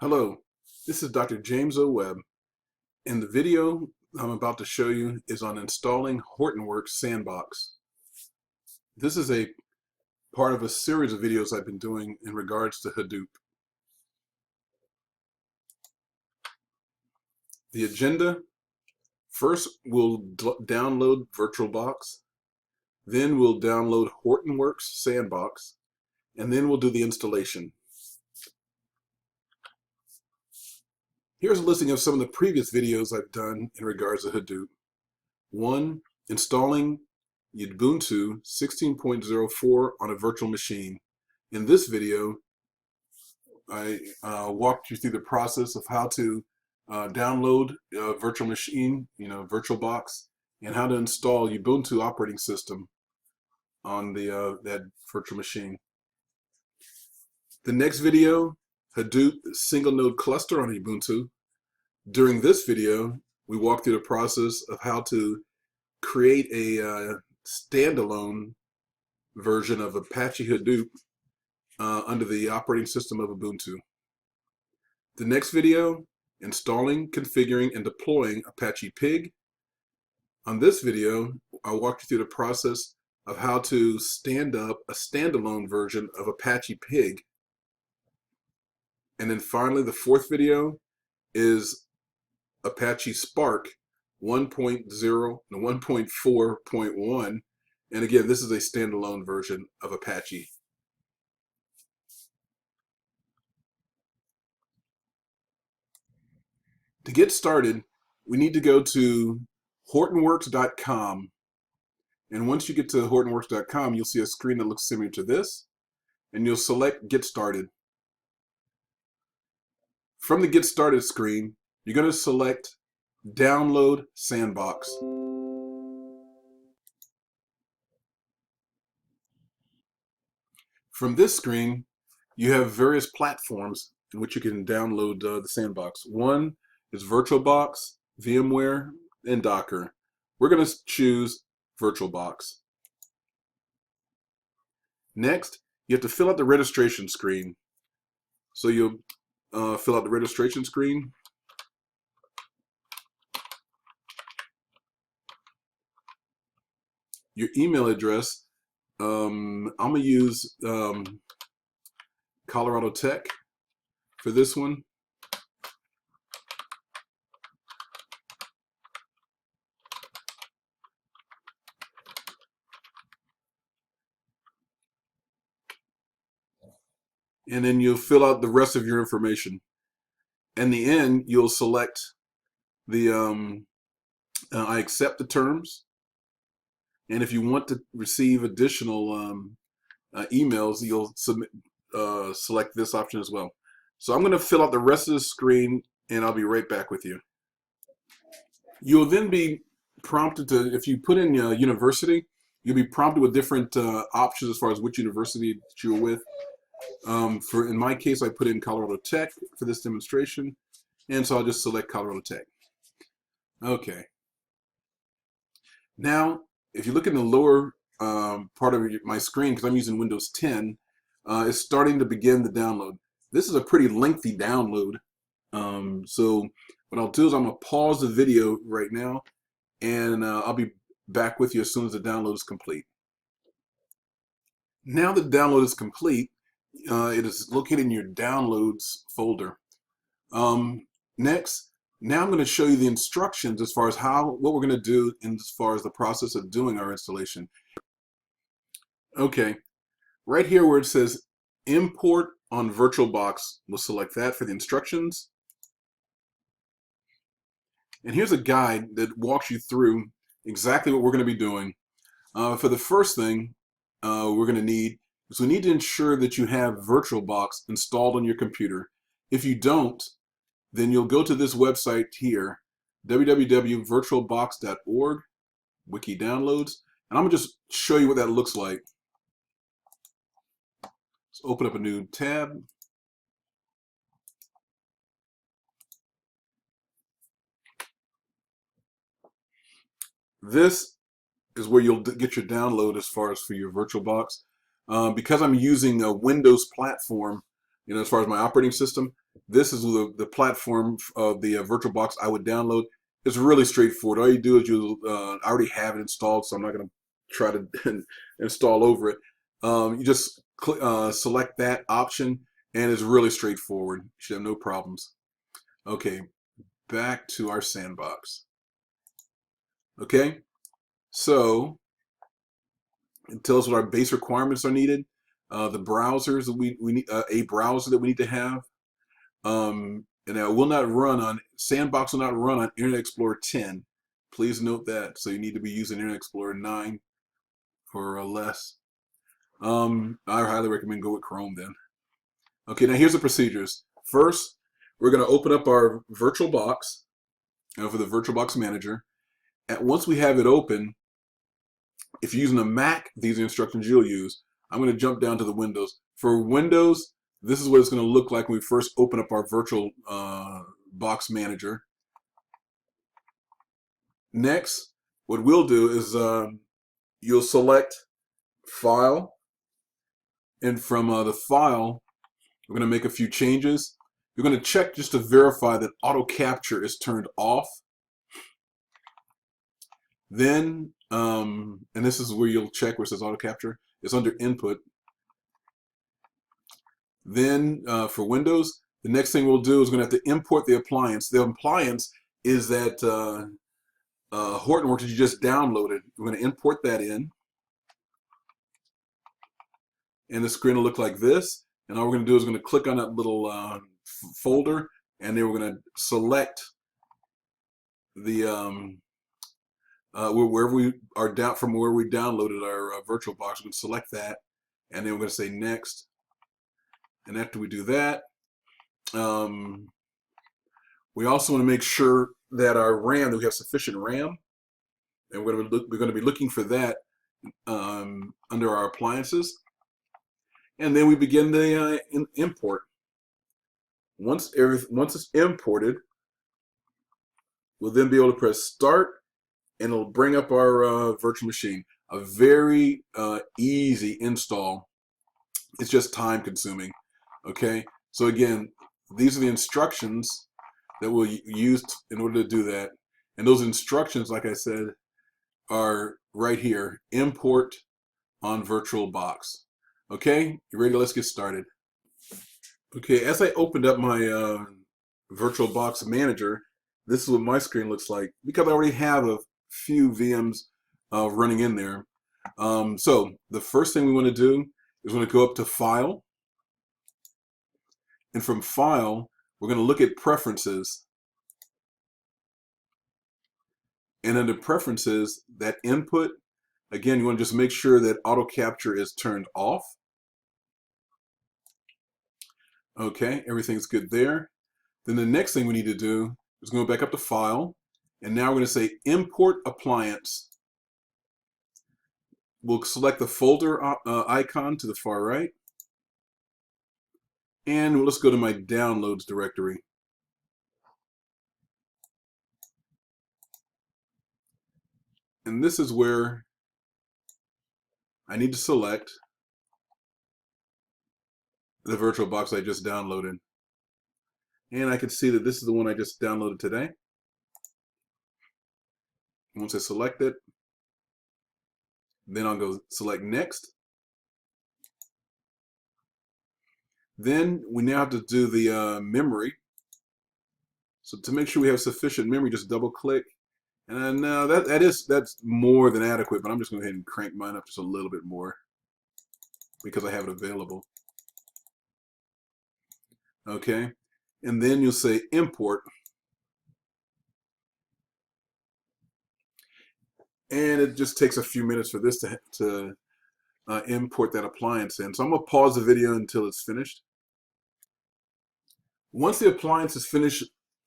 Hello, this is Dr. James O. Webb, and the video I'm about to show you is on installing Hortonworks Sandbox. This is a part of a series of videos I've been doing in regards to Hadoop. The agenda: first we'll download VirtualBox, then we'll download Hortonworks Sandbox, and then we'll do the installation. Here's a listing of some of the previous videos I've done in regards to Hadoop. 1. Installing Ubuntu 16.04 on a virtual machine. In this video, I walked you through the process of how to download a virtual machine, VirtualBox, and how to install Ubuntu operating system on that virtual machine. The next video, Hadoop single node cluster on Ubuntu. During this video, we walk through the process of how to create a standalone version of Apache Hadoop under the operating system of Ubuntu. The next video, installing, configuring, and deploying Apache Pig. On this video, I'll walk you through the process of how to stand up a standalone version of Apache Pig. And then finally, the fourth video is Apache Spark 1.0 and 1.4.1. And again, this is a standalone version of Apache. To get started, we need to go to Hortonworks.com. And once you get to Hortonworks.com, you'll see a screen that looks similar to this, and you'll select Get Started. From the Get Started screen, you're going to select Download Sandbox. From this screen, you have various platforms in which you can download the Sandbox. One is VirtualBox, VMware, and Docker. We're going to choose VirtualBox. Next, you have to fill out the registration screen. So you'll fill out the registration screen. Your email address, I'm going to use Colorado Tech for this one. And then you'll fill out the rest of your information. In the end, you'll select the I accept the terms. And if you want to receive additional emails, you'll select this option as well. So I'm going to fill out the rest of the screen, and I'll be right back with you. You'll then be prompted to, if you put in university, you'll be prompted with different options as far as which university that you're with. In my case, I put in Colorado Tech for this demonstration, and so I'll just select Colorado Tech. Okay. Now, if you look in the lower part of my screen, because I'm using Windows 10, it's starting to begin the download. This is a pretty lengthy download. So what I'll do is I'm going to pause the video right now, and I'll be back with you as soon as the download is complete. Now the download is complete, it is located in your downloads folder. Next, now I'm going to show you the instructions as far as what we're going to do as far as the process of doing our installation. Okay, right here where it says import on VirtualBox, we'll select that for the instructions. And here's a guide that walks you through exactly what we're going to be doing. For the first thing we're going to need is we need to ensure that you have VirtualBox installed on your computer. If you don't, then you'll go to this website here, www.virtualbox.org, wiki downloads, and I'm going to just show you what that looks like. Let's open up a new tab. This is where you'll get your download as far as for your VirtualBox. Because I'm using a Windows platform, as far as my operating system. This is the platform of the VirtualBox I would download. It's really straightforward. All you do is I already have it installed, so I'm not going to try to install over it. You just select that option, and it's really straightforward. You should have no problems. Okay, back to our sandbox. Okay, so it tells us what our base requirements are needed. The browsers that we need, a browser that we need to have. And it will not run on, Sandbox will not run on Internet Explorer 10. Please note that. So you need to be using Internet Explorer 9 or less. I highly recommend go with Chrome then. Okay, now here's the procedures. First, we're going to open up our VirtualBox for the VirtualBox Manager. And once we have it open, if you're using a Mac, these are the instructions you'll use. I'm going to jump down to the Windows. For Windows, this is what it's going to look like when we first open up our VirtualBox Manager. Next, what we'll do is you'll select File, and from the file, we're going to make a few changes. You're going to check just to verify that auto capture is turned off. Then, and this is where you'll check where it says auto capture. It's under Input. Then for Windows, the next thing we'll do is we're going to have to import the appliance. The appliance is that Hortonworks that you just downloaded. We're going to import that in. And the screen will look like this. And all we're going to do is going to click on that little folder, and then we're going to select the wherever we are down from where we downloaded our VirtualBox. We're going to select that, and then we're going to say next. And after we do that, we also want to make sure that our RAM, that we have sufficient RAM, and we're going to be looking for that under our appliances. And then we begin the import. Once it's imported, we'll then be able to press start, and it'll bring up our virtual machine. A very easy install. It's just time consuming. Okay, so again, these are the instructions that we'll use in order to do that. And those instructions, like I said, are right here. Import on VirtualBox. Okay, you ready? Let's get started. Okay, as I opened up my VirtualBox Manager, this is what my screen looks like, because I already have a few VMs running in there. So the first thing we want to do is we're going to go up to File, and from File, we're going to look at Preferences. And under Preferences, that input, again, you want to just make sure that auto capture is turned off. Okay, everything's good there. Then the next thing we need to do is go back up to File, and now we're going to say Import Appliance. We'll select the folder icon to the far right, and let's go to my Downloads directory. And this is where I need to select the VirtualBox I just downloaded. And I can see that this is the one I just downloaded today. Once I select it, then I'll go select Next. Then we now have to do the memory. So to make sure we have sufficient memory, just double click. And that's more than adequate, but I'm just going to go ahead and crank mine up just a little bit more because I have it available. Okay, and then you'll say Import. And it just takes a few minutes for this to import that appliance in. So I'm going to pause the video until it's finished. Once the appliance is finished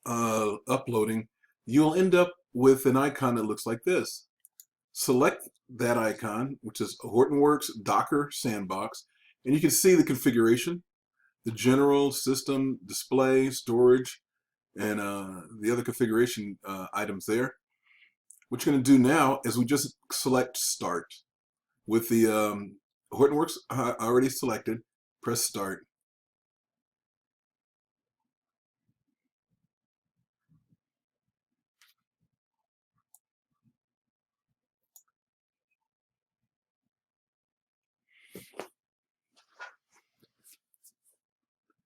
uploading, you'll end up with an icon that looks like this. Select that icon, which is Hortonworks Docker Sandbox, and you can see the configuration, the general, system, display, storage, and the other configuration items there. What you're going to do now is we just select Start. With the Hortonworks already selected, press Start.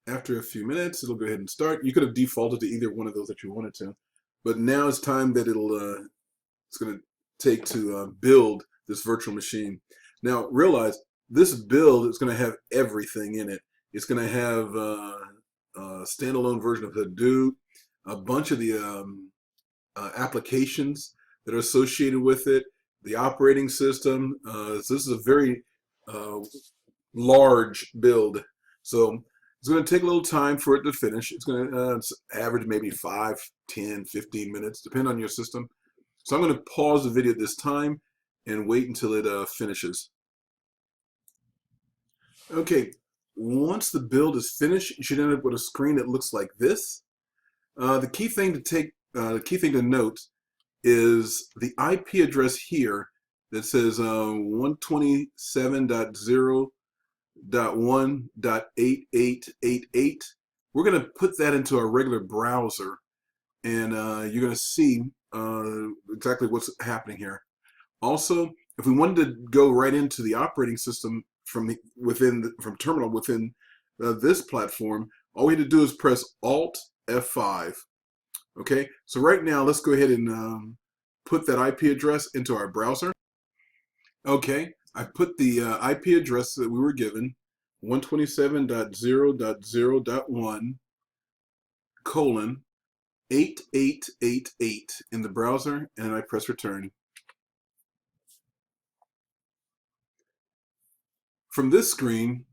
After a few minutes, it'll go ahead and start. You could have defaulted to either one of those that you wanted to, but now it's time that it's going to take to build this virtual machine. Now realize this build is going to have everything in it. It's going to have a standalone version of Hadoop, a bunch of the applications that are associated with it, the operating system. So this is a very large build. So it's going to take a little time for it to finish. It's going to average maybe 5, 10, 15 minutes, depending on your system. So I'm going to pause the video at this time and wait until it finishes. Okay, once the build is finished, you should end up with a screen that looks like this. The key thing to note is the IP address here that says 127.0.1.8888. We're going to put that into our regular browser, and you're going to see exactly what's happening here. Also, if we wanted to go right into the operating system from terminal within this platform, all we had to do is press Alt F5. Okay, so right now let's go ahead and put that IP address into our browser. Okay, I put the IP address that we were given, 127.0.0.1:8888 in the browser, and I press return. From this screen,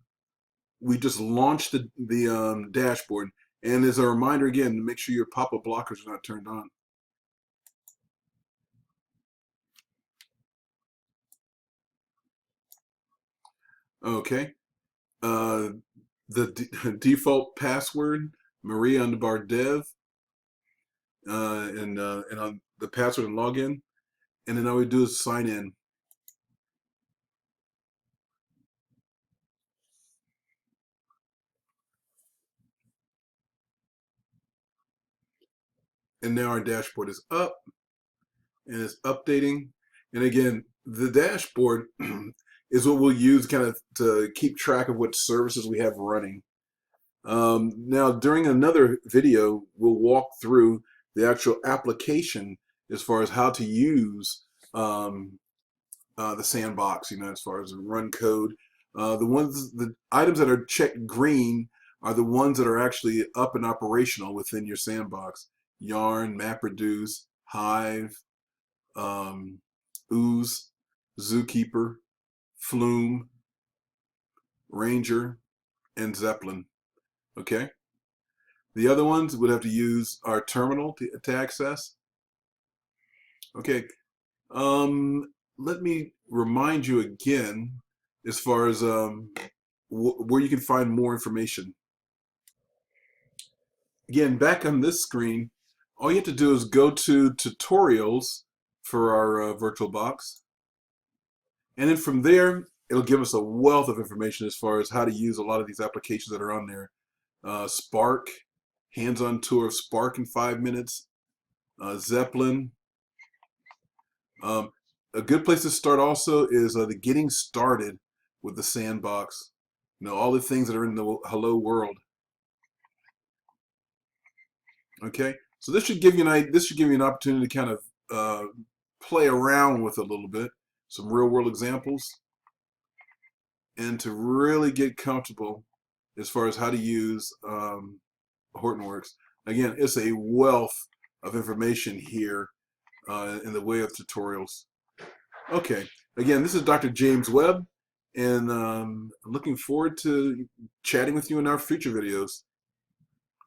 we just launched the dashboard. And as a reminder again, make sure your pop-up blockers are not turned on. Okay. The default password, Maria_dev, and on the password and login. And then all we do is sign in. And now our dashboard is up and it's updating. And again, the dashboard is what we'll use kind of to keep track of what services we have running. Now, during another video, we'll walk through the actual application as far as how to use the sandbox, as far as run code. The items that are checked green are the ones that are actually up and operational within your sandbox. Yarn, MapReduce, Hive, Ooze, Zookeeper, Flume, Ranger, and Zeppelin. Okay. The other ones would have to use our terminal to access. Okay. Let me remind you again as far as where you can find more information. Again, back on this screen, all you have to do is go to tutorials for our VirtualBox. And then from there, it'll give us a wealth of information as far as how to use a lot of these applications that are on there. Spark, hands-on tour of Spark in 5 minutes, Zeppelin. A good place to start also is the getting started with the sandbox. All the things that are in the hello world. Okay, so this should give you an opportunity to kind of play around with a little bit, some real-world examples, and to really get comfortable as far as how to use Hortonworks. Again, it's a wealth of information here in the way of tutorials. Okay, again, this is Dr. James Webb, and I'm looking forward to chatting with you in our future videos.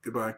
Goodbye.